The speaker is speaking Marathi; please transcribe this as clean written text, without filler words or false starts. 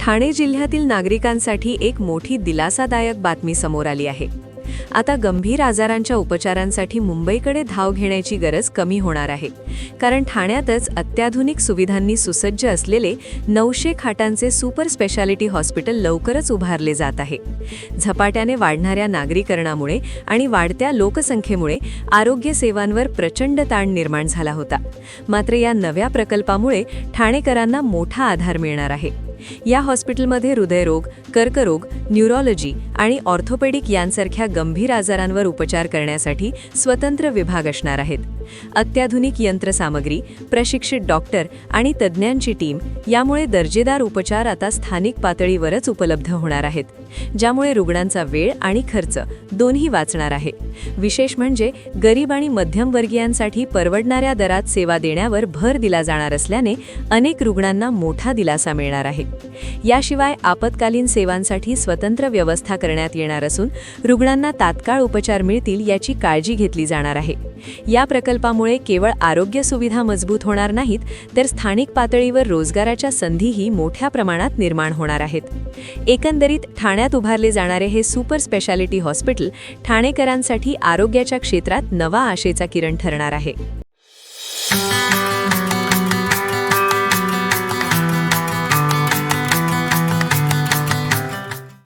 ठाणे जिल्ह्यातील नागरिकांसाठी एक मोठी दिलासादायक बातमी समोर आली आहे. आता गंभीर आजारांच्या उपचारांसाठी मुंबईकडे धाव घेण्याची गरज कमी होणार आहे. कारण ठाण्यातच अत्याधुनिक सुविधांनी सुसज्ज असलेले 900 खाटांचे सुपर स्पेशालिटी हॉस्पिटल लवकरच उभारले जात आहे. झपाट्याने वाढणाऱ्या नागरीकरणामुळे आणि वाढत्या लोकसंख्येमुळे आरोग्य सेवांवर प्रचंड ताण निर्माण झाला होता. मात्र या नव्या प्रकल्पामुळे ठाणेकरांना मोठा आधार मिळणार आहे. या हॉस्पिटलमध्ये हृदयरोग, कर्करोग, न्यूरोलॉजी आणि ऑर्थोपेडिक यांसारख्या गंभीर आजारांवर उपचार करण्यासाठी स्वतंत्र विभाग असणार आहेत. अत्याधुनिक यंत्रसामग्री, प्रशिक्षित डॉक्टर आणि तज्ज्ञांची टीम यामुळे दर्जेदार उपचार आता स्थानिक पातळीवरच उपलब्ध होणार आहेत, ज्यामुळे रुग्णांचा वेळ आणि खर्च दोन्ही वाचणार आहे. विशेष म्हणजे गरीब आणि मध्यमवर्गीयांसाठी परवडणाऱ्या दरात सेवा देण्यावर भर दिला जाणार असल्याने अनेक रुग्णांना मोठा दिलासा मिळणार आहे. याशिवाय आपत्कालीन सेवांसाठी स्वतंत्र व्यवस्था करण्यात येणार असून रुग्णांना तात्काळ उपचार मिळतील याची काळजी घेतली जाणार आहे. या प्रकल्पामुळे केवळ आरोग्य सुविधा मजबूत होणार नाहीत, तर स्थानिक पातळीवर रोजगाराच्या संधीही मोठ्या प्रमाणात निर्माण होणार आहेत. एकंदरीत ठाण्यात उभारले जाणारे हे सुपर स्पेशालिटी हॉस्पिटल ठाणेकरांसाठी आरोग्याच्या क्षेत्रात नवा आशेचा किरण ठरणार आहे.